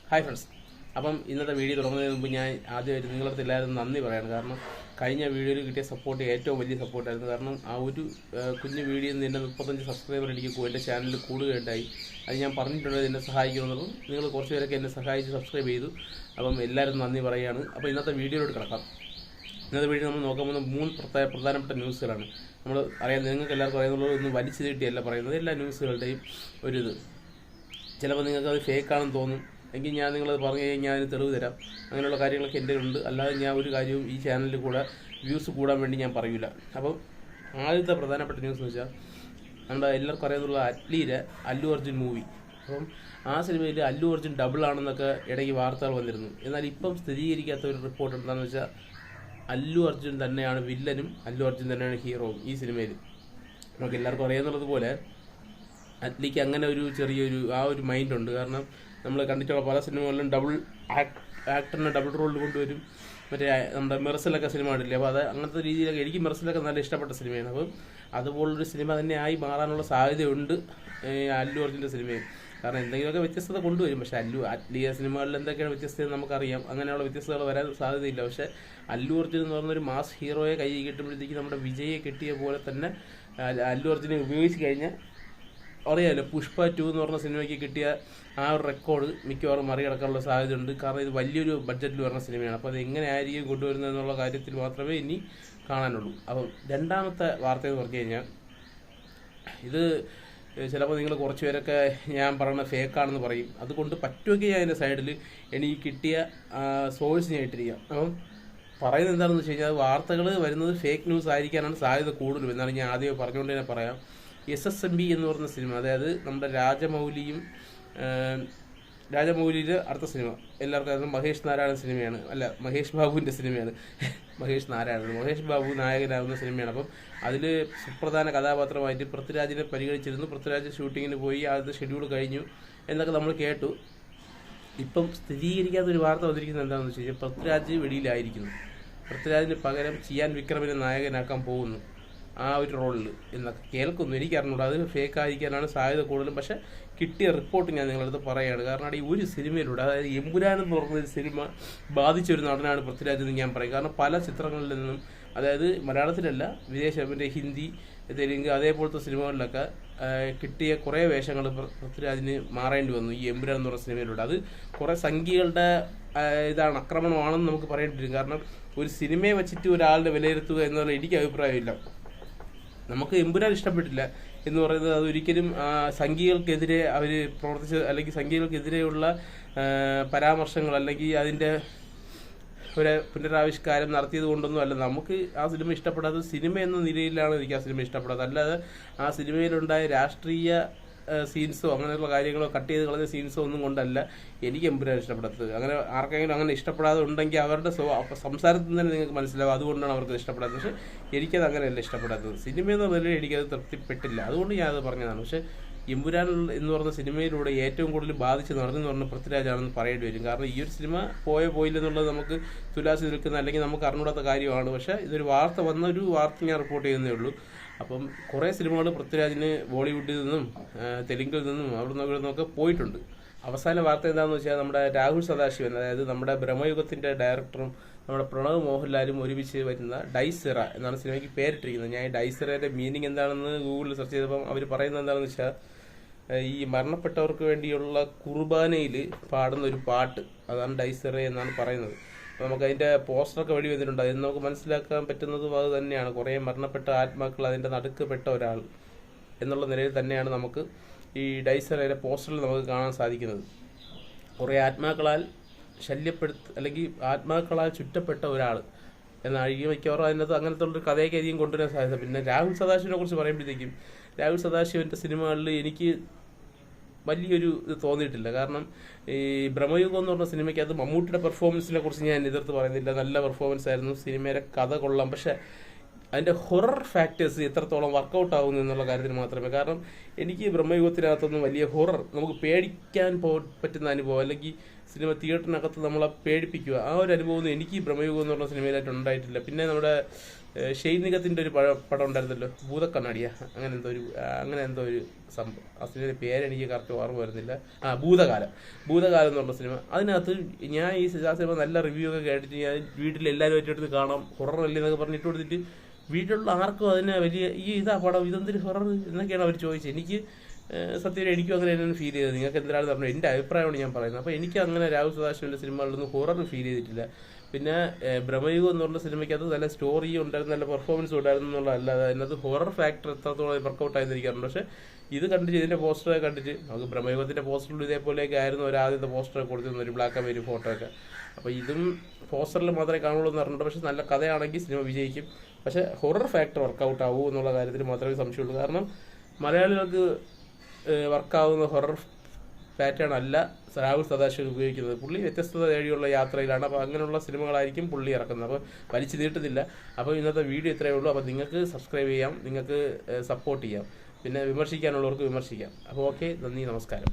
Hi friends. അപ്പം ഇന്നത്തെ video തുടങ്ങുന്നതിന് മുമ്പ് ഞാൻ ആദ്യമായിട്ട് നിങ്ങളടുത്ത് എല്ലാവരും നന്ദി പറയാണ്. കാരണം കഴിഞ്ഞ വീഡിയോയിൽ കിട്ടിയ സപ്പോർട്ട് ഏറ്റവും വലിയ സപ്പോർട്ടായിരുന്നു. കാരണം ആ ഒരു കുഞ്ഞു വീഡിയോയിൽ നിന്ന് എൻ്റെ 35 സബ്സ്ക്രൈബർ എനിക്ക് എൻ്റെ ചാനലിൽ കൂടുകയുണ്ടായി. അത് ഞാൻ പറഞ്ഞിട്ടുണ്ട് എന്നെ സഹായിക്കുമെന്നുള്ളതും നിങ്ങൾ കുറച്ച് പേരൊക്കെ എന്നെ സഹായിച്ച് സബ്സ്ക്രൈബ് ചെയ്തു. അപ്പം എല്ലാവരും നന്ദി പറയുകയാണ്. അപ്പോൾ ഇന്നത്തെ വീഡിയോയിലോട്ട് കിടക്കാം. ഇന്നത്തെ വീഡിയോ നമ്മൾ നോക്കാൻ പോകുന്ന 3 പ്രധാനപ്പെട്ട ന്യൂസുകളാണ്. നമ്മൾ അറിയാം, നിങ്ങൾക്ക് എല്ലാവർക്കും അറിയാവുന്നത് ഒന്നും വലിച്ചു നീട്ടിയല്ല പറയുന്നത്. എല്ലാ ന്യൂസുകളുടെയും ഒരിത് ചിലപ്പോൾ നിങ്ങൾക്ക് അത് ഫേക്കാണെന്ന് തോന്നും. എങ്കിൽ ഞാൻ നിങ്ങളത് പറഞ്ഞു കഴിഞ്ഞാൽ ഞാൻ തെളിവ് തരാം. അങ്ങനെയുള്ള കാര്യങ്ങളൊക്കെ എൻ്റെ ഉണ്ട്. അല്ലാതെ ഞാൻ ഒരു കാര്യവും ഈ ചാനലിൽ കൂടെ വ്യൂസ് കൂടാൻ വേണ്ടി ഞാൻ പറയില്ല. അപ്പം ആദ്യത്തെ പ്രധാനപ്പെട്ട ന്യൂസ് എന്ന് വെച്ചാൽ നമ്മുടെ എല്ലാവർക്കും അറിയാവുന്ന അറ്റ്ലിയിലെ അല്ലു അർജുൻ മൂവി. അപ്പം ആ സിനിമയിൽ അല്ലു അർജുൻ ഡബിൾ ആണെന്നൊക്കെ ഇടയ്ക്ക് വാർത്തകൾ വന്നിരുന്നു. എന്നാൽ ഇപ്പം സ്ഥിരീകരിക്കാത്ത ഒരു റിപ്പോർട്ട് എന്താണെന്ന് വെച്ചാൽ അല്ലു അർജുൻ തന്നെയാണ് വില്ലനും അല്ലു അർജുൻ തന്നെയാണ് ഹീറോവും ഈ സിനിമയിൽ. നമുക്ക് എല്ലാവർക്കും അറിയാവുന്നത് പോലെ അറ്റ്ലിക്ക് അങ്ങനെ ഒരു ചെറിയൊരു ഒരു മൈൻഡുണ്ട്. കാരണം നമ്മൾ കണ്ടിട്ടുള്ള പല സിനിമകളിലും ആക്ടറിനെ ഡബിൾ റോളിൽ കൊണ്ടുവരും. മറ്റേ നമ്മുടെ മെർസലൊക്കെ സിനിമ കണ്ടില്ലേ, അപ്പോൾ അത് അങ്ങനത്തെ രീതിയിലൊക്കെ എനിക്ക് മെർസലൊക്കെ നല്ല ഇഷ്ടപ്പെട്ട സിനിമയാണ്. അപ്പം അതുപോലൊരു സിനിമ തന്നെ ആയി മാറാനുള്ള സാധ്യതയുണ്ട് അല്ലു അർജുൻ്റെ സിനിമയിൽ. കാരണം എന്തെങ്കിലുമൊക്കെ വ്യത്യസ്തത കൊണ്ടുവരും. പക്ഷേ അറ്റ്ലിയ സിനിമകളിൽ എന്തൊക്കെയാണ് വ്യത്യസ്തത നമുക്കറിയാം. അങ്ങനെയുള്ള വ്യത്യസ്തതകൾ വരാൻ സാധ്യതയില്ല. പക്ഷേ അല്ലു അർജുൻ എന്ന് പറഞ്ഞൊരു മാസ് ഹീറോയെ കൈ കിട്ടുമ്പോഴത്തേക്ക് നമ്മുടെ വിജയെ കിട്ടിയ പോലെ തന്നെ അല്ലു അർജുനെ ഉപയോഗിച്ച് കഴിഞ്ഞാൽ അറിയാമല്ലോ, പുഷ്പ 2 എന്ന് പറഞ്ഞ സിനിമയ്ക്ക് കിട്ടിയ ആ ഒരു റെക്കോർഡ് മിക്കവാറും മറികടക്കാനുള്ള സാധ്യതയുണ്ട്. കാരണം ഇത് വലിയൊരു ബഡ്ജറ്റിൽ വരുന്ന സിനിമയാണ്. അപ്പോൾ അത് എങ്ങനെ ആയിരിക്കും കൊണ്ടുവരുന്നത് എന്നുള്ള കാര്യത്തിൽ മാത്രമേ ഇനി കാണാനുള്ളൂ. അപ്പം രണ്ടാമത്തെ വാർത്ത എന്ന് പറഞ്ഞു കഴിഞ്ഞാൽ ഇത് ചിലപ്പോൾ നിങ്ങൾ കുറച്ച് പേരൊക്കെ ഞാൻ പറയുന്ന ഫേക്കാണെന്ന് പറയും. അതുകൊണ്ട് പറ്റുമെങ്കിൽ ഞാൻ അതിൻ്റെ സൈഡിൽ എനിക്ക് കിട്ടിയ സോഴ്സ് ഞാൻ ഇട്ടിരിക്കാം. അപ്പം പറയുന്നത് എന്താണെന്ന് വെച്ച് കഴിഞ്ഞാൽ വാർത്തകൾ വരുന്നത് ഫേക്ക് ന്യൂസ് ആയിരിക്കാനാണ് സാധ്യത കൂടുതലും എന്നാണ് ഞാൻ ആദ്യം പറഞ്ഞുകൊണ്ട് തന്നെ പറയാം. SSMB എന്ന് പറഞ്ഞ സിനിമ, അതായത് നമ്മുടെ രാജമൗലിയുടെ അടുത്ത സിനിമ എല്ലാവർക്കും അറിയാം. മഹേഷ് നാരായണൻ സിനിമയാണ്. അല്ല, മഹേഷ് ബാബുവിൻ്റെ സിനിമയാണ്. മഹേഷ് ബാബു നായകനാകുന്ന സിനിമയാണ്. അപ്പം അതിൽ സുപ്രധാന കഥാപാത്രമായിട്ട് പൃഥ്വിരാജിനെ പരിഗണിച്ചിരുന്നു. പൃഥ്വിരാജ് ഷൂട്ടിങ്ങിന് പോയി, അത് ഷെഡ്യൂൾ കഴിഞ്ഞു എന്നൊക്കെ നമ്മൾ കേട്ടു. ഇപ്പം സ്ഥിരീകരിക്കാത്തൊരു വാർത്ത വന്നിരിക്കുന്നത് എന്താണെന്ന് വെച്ച് കഴിഞ്ഞാൽ പൃഥ്വിരാജ് വെളിയിലായിരിക്കുന്നു. പൃഥ്വിരാജിന് പകരം ചിയാൻ വിക്രമിനെ നായകനാക്കാൻ പോകുന്നു ആ ഒരു റോളിൽ എന്നൊക്കെ കേൾക്കുന്നു. എനിക്കറിഞ്ഞൂടാ, അത് ഫേക്ക് ആയിരിക്കാനാണ് സാധ്യത കൂടുതലും. പക്ഷെ കിട്ടിയ റിപ്പോർട്ട് ഞാൻ നിങ്ങളടുത്ത് പറയുകയാണ്. കാരണം ഈ ഒരു സിനിമയിലൂടെ, അതായത് എമ്പുരാൻ എന്ന് പറഞ്ഞൊരു സിനിമ ബാധിച്ചൊരു നടനാണ് പൃഥ്വിരാജ് എന്ന് ഞാൻ പറയും. കാരണം പല ചിത്രങ്ങളിൽ നിന്നും, അതായത് മലയാളത്തിലല്ല, വിദേശ ഹിന്ദി, തെലുങ്ക് അതേപോലത്തെ സിനിമകളിലൊക്കെ കിട്ടിയ കുറേ വേഷങ്ങൾ പൃഥ്വിരാജിന് മാറേണ്ടി വന്നു ഈ എമ്പുരാൻ എന്ന് പറഞ്ഞ സിനിമയിലൂടെ. അത് കുറേ സംഖ്യകളുടെ ആക്രമണമാണെന്ന് നമുക്ക് പറയേണ്ടി വരും. കാരണം ഒരു സിനിമയെ വെച്ചിട്ട് ഒരാളുടെ വിലയിരുത്തുക എന്നുള്ള എനിക്ക് അഭിപ്രായമില്ല. നമുക്ക് എമ്പുരാൻ ഇഷ്ടപ്പെട്ടില്ല എന്ന് പറയുന്നത് അതൊരിക്കലും സംഘികൾക്കെതിരെ അവർ പ്രവർത്തിച്ച, അല്ലെങ്കിൽ സംഘികൾക്കെതിരെയുള്ള പരാമർശങ്ങൾ, അല്ലെങ്കിൽ അതിൻ്റെ ഒരു പുനരാവിഷ്കാരം നടത്തിയത് കൊണ്ടൊന്നും അല്ല. നമുക്ക് ആ സിനിമ ഇഷ്ടപ്പെടാത്തത് സിനിമ എന്ന നിലയിലാണ് എനിക്ക് ആ സിനിമ ഇഷ്ടപ്പെടാത്തത്. അല്ലാതെ ആ സിനിമയിലുണ്ടായ രാഷ്ട്രീയ സീൻസോ അങ്ങനെയുള്ള കാര്യങ്ങളോ കട്ട് ചെയ്ത് കളഞ്ഞ സീൻസോ ഒന്നും കൊണ്ടല്ല എനിക്ക് എമ്പുരാൻ ഇഷ്ടപ്പെടാത്തത്. അങ്ങനെ ആർക്കെങ്കിലും അങ്ങനെ ഇഷ്ടപ്പെടാതെ ഉണ്ടെങ്കിൽ അവരുടെ സംസാരത്തിൽ തന്നെ നിങ്ങൾക്ക് മനസ്സിലാവും അതുകൊണ്ടാണ് അവർക്ക് ഇഷ്ടപ്പെടാത്തത്. പക്ഷേ എനിക്കത് അങ്ങനെയല്ല ഇഷ്ടപ്പെടാത്തത്. സിനിമയെന്ന നിലയിൽ എനിക്കത് തൃപ്തിപ്പെട്ടില്ല. അതുകൊണ്ട് ഞാനത് പറഞ്ഞതാണ്. പക്ഷേ എമ്പുരാൻ എന്ന് പറഞ്ഞ സിനിമയിലൂടെ ഏറ്റവും കൂടുതൽ ബാധിച്ച് നടന്നെന്ന് പറഞ്ഞ പൃഥ്വിരാജാണെന്ന് പറയേണ്ടി വരും. കാരണം ഈ ഒരു സിനിമ പോയില്ലെന്നുള്ളത് നമുക്ക് തുലാസിൽ നിൽക്കുന്ന, അല്ലെങ്കിൽ നമുക്ക് അറിഞ്ഞൂടാത്ത കാര്യമാണ്. പക്ഷേ ഇതൊരു വാർത്ത വന്നൊരു വാർത്ത ഞാൻ റിപ്പോർട്ട് ചെയ്യുന്നേ ഉള്ളൂ. അപ്പം കുറേ സിനിമകൾ പൃഥ്വിരാജിന് ബോളിവുഡിൽ നിന്നും തെലുങ്കിൽ നിന്നും അവിടെ നിന്നൊക്കെ പോയിട്ടുണ്ട്. അവസാന വാർത്ത എന്താണെന്ന് വെച്ചാൽ നമ്മുടെ രാഹുൽ സദാശിവൻ, അതായത് നമ്മുടെ ബ്രഹ്മയുഗത്തിൻ്റെ ഡയറക്ടറും നമ്മുടെ പ്രണവ് മോഹൻലാലും ഒരുമിച്ച് വരുന്ന ഡൈസിറ എന്നാണ് സിനിമയ്ക്ക് പേരിട്ടിരിക്കുന്നത്. ഞാൻ ഈ ഡൈസിറയുടെ മീനിങ് എന്താണെന്ന് ഗൂഗിളിൽ സെർച്ച് ചെയ്തപ്പം അവർ പറയുന്നത് എന്താണെന്ന് വെച്ചാൽ ഈ മരണപ്പെട്ടവർക്ക് വേണ്ടിയുള്ള കുർബാനയിൽ പാടുന്ന ഒരു പാട്ട്, അതാണ് ഡൈസിറ എന്നാണ് പറയുന്നത്. അപ്പോൾ നമുക്ക് അതിൻ്റെ പോസ്റ്ററൊക്കെ വഴി വന്നിട്ടുണ്ട്. അതിന് നമുക്ക് മനസ്സിലാക്കാൻ പറ്റുന്നതും അത് തന്നെയാണ്. കുറേ മരണപ്പെട്ട ആത്മാക്കൾ അതിൻ്റെ നടുക്കപ്പെട്ട ഒരാൾ എന്നുള്ള നിലയിൽ തന്നെയാണ് നമുക്ക് ഈ ഡൈസിറയുടെ പോസ്റ്ററിൽ നമുക്ക് കാണാൻ സാധിക്കുന്നത്. കുറേ ആത്മാക്കളാൽ അല്ലെങ്കിൽ ആത്മാക്കളാൽ ചുറ്റപ്പെട്ട ഒരാൾ എന്നായിരിക്കും മിക്കവാറും അതിനകത്ത് അങ്ങനത്തെ ഉള്ളൊരു കഥയൊക്കെ ആയിരിക്കും കൊണ്ടുവരാൻ സാധ്യത. പിന്നെ രാഹുൽ സദാശിവനെ കുറിച്ച് പറയുമ്പോഴത്തേക്കും രാഹുൽ സദാശിവൻ്റെ സിനിമകളിൽ എനിക്ക് വലിയൊരു ഇത് തോന്നിയിട്ടില്ല. കാരണം ഈ ബ്രഹ്മയുഗം എന്ന് പറഞ്ഞ സിനിമയ്ക്കകത്ത് മമ്മൂട്ടിയുടെ പെർഫോമൻസിനെ കുറിച്ച് ഞാൻ എതിർത്ത് പറയുന്നില്ല. നല്ല പെർഫോമൻസ് ആയിരുന്നു, സിനിമയുടെ കഥ കൊള്ളാം. പക്ഷെ അതിൻ്റെ ഹൊറർ ഫാക്ടേഴ്സ് എത്രത്തോളം വർക്കൗട്ട് ആകുന്നു എന്നുള്ള കാര്യത്തിൽ മാത്രമേ. കാരണം എനിക്ക് ബ്രഹ്മയുഗത്തിനകത്തൊന്നും വലിയ ഹൊറർ, നമുക്ക് പേടിക്കാൻ പറ്റുന്ന അനുഭവം, അല്ലെങ്കിൽ സിനിമ തിയേറ്ററിനകത്ത് നമ്മളെ പേടിപ്പിക്കുക, ആ ഒരു അനുഭവമൊന്നും എനിക്ക് ബ്രഹ്മയുഗം എന്ന് പറഞ്ഞ സിനിമയിലായിട്ട് ഉണ്ടായിട്ടില്ല. പിന്നെ നമ്മുടെ ഷെയ്ൻ നിഗത്തിന്റെ ഒരു പടം ഉണ്ടായിരുന്നല്ലോ, ഭൂതക്കണ്ണാടിയ, അങ്ങനെ എന്തോ ഒരു സംഭവം. ആ സിനിമയുടെ പേരെനിക്ക് കറക്റ്റ് ഓർമ്മ വരുന്നില്ല. ഭൂതകാലം എന്നുള്ള സിനിമ. അതിനകത്ത് ഞാൻ ആ സിനിമ നല്ല റിവ്യൂ ഒക്കെ കേട്ടിട്ട് ഞാൻ വീട്ടിൽ എല്ലാവരും ഏറ്റെടുത്ത് കാണാം, ഹൊറർ അല്ലേ എന്നൊക്കെ പറഞ്ഞിട്ട് കൊടുത്തിട്ട് വീട്ടിലുള്ള ആർക്കും അതിനെ വലിയ ഇതാ പടം, ഇതെന്തൊരു ഹൊറർ എന്നൊക്കെയാണ് അവർ ചോദിച്ചത്. എനിക്ക് സത്യം എനിക്കും അങ്ങനെ തന്നെ ഫീൽ ചെയ്തത്. നിങ്ങൾക്ക് എന്തിനാണ് പറഞ്ഞത്, എൻ്റെ അഭിപ്രായമാണ് ഞാൻ പറയുന്നത്. അപ്പോൾ എനിക്ക് അങ്ങനെ രാഹുൽ സദാശിവന്റെ സിനിമകളിലൊന്നും ഹൊറർ ഫീൽ ചെയ്തിട്ടില്ല. പിന്നെ ബ്രഹ്മയുഗം എന്ന് പറഞ്ഞ സിനിമയ്ക്കകത്ത് നല്ല സ്റ്റോറി ഉണ്ടായിരുന്നു, നല്ല പെർഫോമൻസ് ഉണ്ടായിരുന്നു എന്നുള്ളതല്ലാതെ അതിനകത്ത് ഹൊറർ ഫാക്ടർ എത്രത്തോളം വർക്കൗട്ട് ആയിരിക്കാറുണ്ട്. പക്ഷേ ഇത് കണ്ടിട്ട്, ഇതിന്റെ പോസ്റ്ററൊക്കെ കണ്ടിട്ട്, നമുക്ക് ബ്രഹ്മയുഗത്തിന്റെ പോസ്റ്ററിൽ ഇതേപോലെയൊക്കെ ആയിരുന്നു ഒരു ആദ്യത്തെ പോസ്റ്ററൊക്കെ കൊടുത്തിരുന്ന ഒരു ബ്ലാക്ക് ആൻഡ് വൈറ്റ് ഫോട്ടോ ഒക്കെ. അപ്പോൾ ഇതും പോസ്റ്ററിൽ മാത്രമേ കാണുള്ളൂ എന്ന് പറഞ്ഞിട്ടുണ്ട്. പക്ഷെ നല്ല കഥയാണെങ്കിൽ സിനിമ വിജയിക്കും. പക്ഷെ ഹൊറർ ഫാക്ടർ വർക്കൗട്ട് ആവൂ എന്നുള്ള കാര്യത്തിൽ മാത്രമേ സംശയമുള്ളൂ. കാരണം മലയാളികൾക്ക് വർക്കാവുന്ന ഹൊറർ പാറ്റേൺ അല്ല രാഹുൽ സദാശിവൻ ഉപയോഗിക്കുന്നത്. പുള്ളി വ്യത്യസ്തത തേടിയുള്ള യാത്രയിലാണ്. അപ്പോൾ അങ്ങനെയുള്ള സിനിമകളായിരിക്കും പുള്ളി ഇറക്കുന്നത്. അപ്പോൾ വലിച്ചു നീട്ടുന്നില്ല. അപ്പോൾ ഇന്നത്തെ വീഡിയോ ഇത്രയേ ഉള്ളൂ. അപ്പോൾ നിങ്ങൾക്ക് സബ്സ്ക്രൈബ് ചെയ്യാം, നിങ്ങൾക്ക് സപ്പോർട്ട് ചെയ്യാം, പിന്നെ വിമർശിക്കാനുള്ളവർക്ക് വിമർശിക്കാം. അപ്പോൾ ഓക്കെ, നന്ദി, നമസ്കാരം.